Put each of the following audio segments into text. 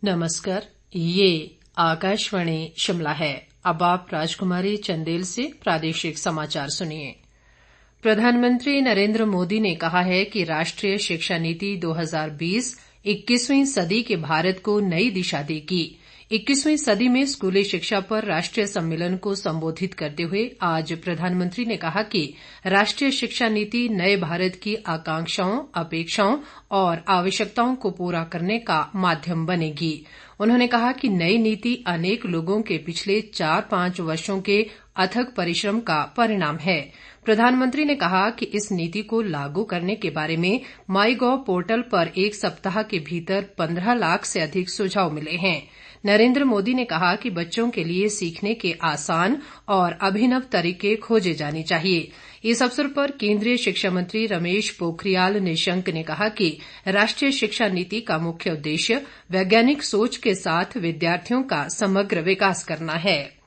नमस्कार, ये आकाशवाणी शिमला है। अब आप राजकुमारी चंदेल से प्रादेशिक समाचार सुनिए। प्रधानमंत्री नरेंद्र मोदी ने कहा है कि राष्ट्रीय शिक्षा नीति 2020 21वीं सदी के भारत को नई दिशा देगी। 21वीं सदी में स्कूली शिक्षा पर राष्ट्रीय सम्मेलन को संबोधित करते हुए आज प्रधानमंत्री ने कहा कि राष्ट्रीय शिक्षा नीति नए भारत की आकांक्षाओं, अपेक्षाओं और आवश्यकताओं को पूरा करने का माध्यम बनेगी। उन्होंने कहा कि नई नीति अनेक लोगों के पिछले 4-5 वर्षों के अथक परिश्रम का परिणाम है। प्रधानमंत्री ने कहा कि इस नीति को लागू करने के बारे में माईगॉव पोर्टल पर एक सप्ताह के भीतर 15 लाख से अधिक सुझाव मिले हैं। नरेंद्र मोदी ने कहा कि बच्चों के लिए सीखने के आसान और अभिनव तरीके खोजे जाने चाहिए। इस अवसर पर केंद्रीय शिक्षा मंत्री रमेश पोखरियाल निशंक ने कहा कि राष्ट्रीय शिक्षा नीति का मुख्य उद्देश्य वैज्ञानिक सोच के साथ विद्यार्थियों का समग्र विकास करना है।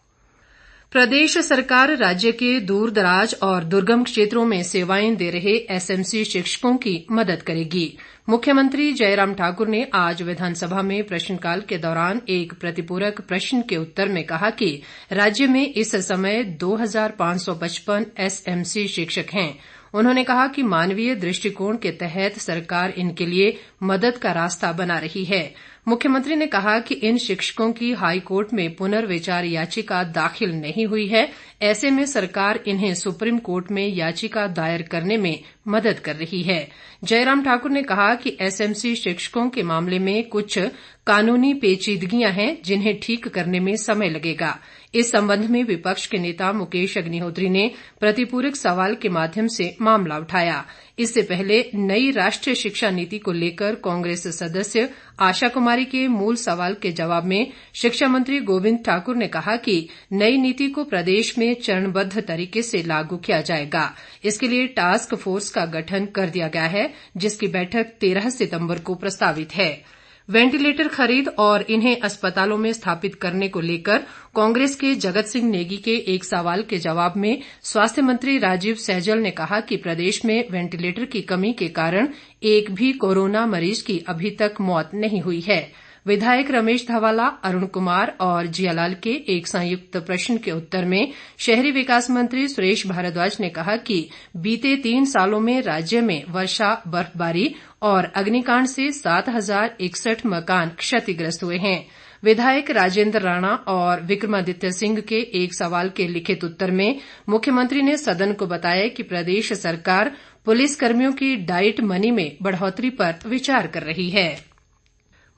प्रदेश सरकार राज्य के दूर दराज और दुर्गम क्षेत्रों में सेवाएं दे रहे एसएमसी शिक्षकों की मदद करेगी। मुख्यमंत्री जयराम ठाकुर ने आज विधानसभा में प्रश्नकाल के दौरान एक प्रतिपूरक प्रश्न के उत्तर में कहा कि राज्य में इस समय 2555 एसएमसी शिक्षक हैं। उन्होंने कहा कि मानवीय दृष्टिकोण के तहत सरकार इनके लिए मदद का रास्ता बना रही है। मुख्यमंत्री ने कहा कि इन शिक्षकों की हाईकोर्ट में पुनर्विचार याचिका दाखिल नहीं हुई है। ऐसे में सरकार इन्हें सुप्रीम कोर्ट में याचिका दायर करने में मदद कर रही है। जयराम ठाकुर ने कहा कि एसएमसी शिक्षकों के मामले में कुछ कानूनी पेचीदगियां हैं जिन्हें ठीक करने में समय लगेगा। इस संबंध में विपक्ष के नेता मुकेश अग्निहोत्री ने प्रतिपूरक सवाल के माध्यम से मामला उठाया। इससे पहले नई राष्ट्रीय शिक्षा नीति को लेकर कांग्रेस सदस्य आशा कुमारी के मूल सवाल के जवाब में शिक्षा मंत्री गोविंद ठाकुर ने कहा कि नई नीति को प्रदेश में चरणबद्ध तरीके से लागू किया जाएगा। इसके लिए टास्क फोर्स का गठन कर दिया गया है, जिसकी बैठक 13 सितंबर को प्रस्तावित है। वेंटिलेटर खरीद और इन्हें अस्पतालों में स्थापित करने को लेकर कांग्रेस के जगत सिंह नेगी के एक सवाल के जवाब में स्वास्थ्य मंत्री राजीव सैजल ने कहा कि प्रदेश में वेंटिलेटर की कमी के कारण एक भी कोरोना मरीज की अभी तक मौत नहीं हुई है। विधायक रमेश धवाला, अरुण कुमार और जियालाल के एक संयुक्त प्रश्न के उत्तर में शहरी विकास मंत्री सुरेश भारद्वाज ने कहा कि बीते 3 सालों में राज्य में वर्षा, बर्फबारी और अग्निकांड से 7061 मकान क्षतिग्रस्त हुए हैं। विधायक राजेंद्र राणा और विक्रमादित्य सिंह के एक सवाल के लिखित उत्तर में मुख्यमंत्री ने सदन को बताया कि प्रदेश सरकार पुलिस कर्मियों की डाइट मनी में बढ़ोतरी पर विचार कर रही है।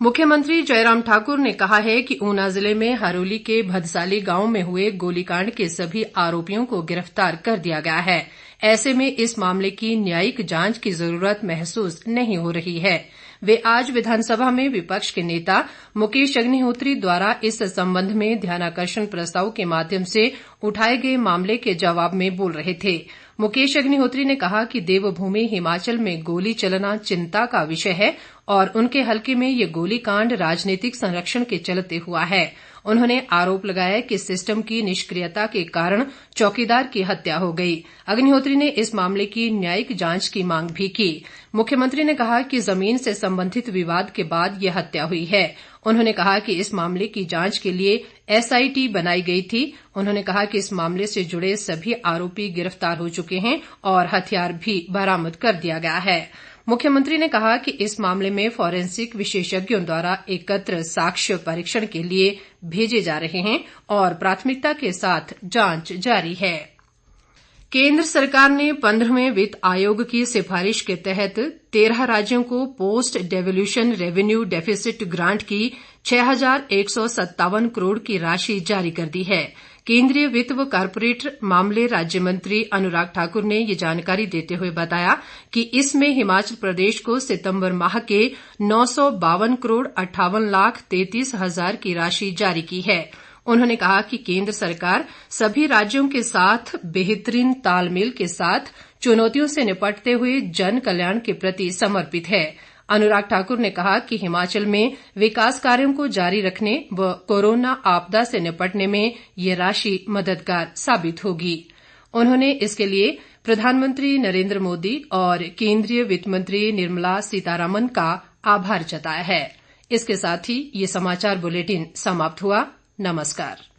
मुख्यमंत्री जयराम ठाकुर ने कहा है कि ऊना जिले में हरोली के भदसाली गांव में हुए गोलीकांड के सभी आरोपियों को गिरफ्तार कर दिया गया है। ऐसे में इस मामले की न्यायिक जांच की जरूरत महसूस नहीं हो रही है। वे आज विधानसभा में विपक्ष के नेता मुकेश अग्निहोत्री द्वारा इस संबंध में ध्यानाकर्षण प्रस्ताव के माध्यम से उठाए गए मामले के जवाब में बोल रहे थे। मुकेश अग्निहोत्री ने कहा कि देवभूमि हिमाचल में गोली चलना चिंता का विषय है और उनके हलके में ये गोलीकांड राजनीतिक संरक्षण के चलते हुआ है। उन्होंने आरोप लगाया कि सिस्टम की निष्क्रियता के कारण चौकीदार की हत्या हो गई। अग्निहोत्री ने इस मामले की न्यायिक जांच की मांग भी की। मुख्यमंत्री ने कहा कि जमीन से संबंधित विवाद के बाद यह हत्या हुई है। उन्होंने कहा कि इस मामले की जांच के लिए एसआईटी बनाई गई थी। उन्होंने कहा कि इस मामले से जुड़े सभी आरोपी गिरफ्तार हो चुके हैं और हथियार भी बरामद कर दिया गया है। मुख्यमंत्री ने कहा कि इस मामले में फॉरेंसिक विशेषज्ञों द्वारा एकत्र साक्ष्य परीक्षण के लिए भेजे जा रहे हैं और प्राथमिकता के साथ जांच जारी है। केंद्र सरकार ने 15वें वित्त आयोग की सिफारिश के तहत 13 राज्यों को post devolution revenue deficit grant की 6,157 करोड़ की राशि जारी कर दी है। केंद्रीय वित्त व कारपोरेट मामले राज्य मंत्री अनुराग ठाकुर ने ये जानकारी देते हुए बताया कि इसमें हिमाचल प्रदेश को सितंबर माह के 952 करोड़ 58 लाख 33 हजार की राशि जारी की है। उन्होंने कहा कि केंद्र सरकार सभी राज्यों के साथ बेहतरीन तालमेल के साथ चुनौतियों से निपटते हुए जन कल्याण के प्रति समर्पित है। अनुराग ठाकुर ने कहा कि हिमाचल में विकास कार्यों को जारी रखने व कोरोना आपदा से निपटने में ये राशि मददगार साबित होगी। उन्होंने इसके लिए प्रधानमंत्री नरेंद्र मोदी और केंद्रीय वित्त मंत्री निर्मला सीतारमण का आभार जताया है। इसके साथ ही ये समाचार बुलेटिन समाप्त हुआ। नमस्कार।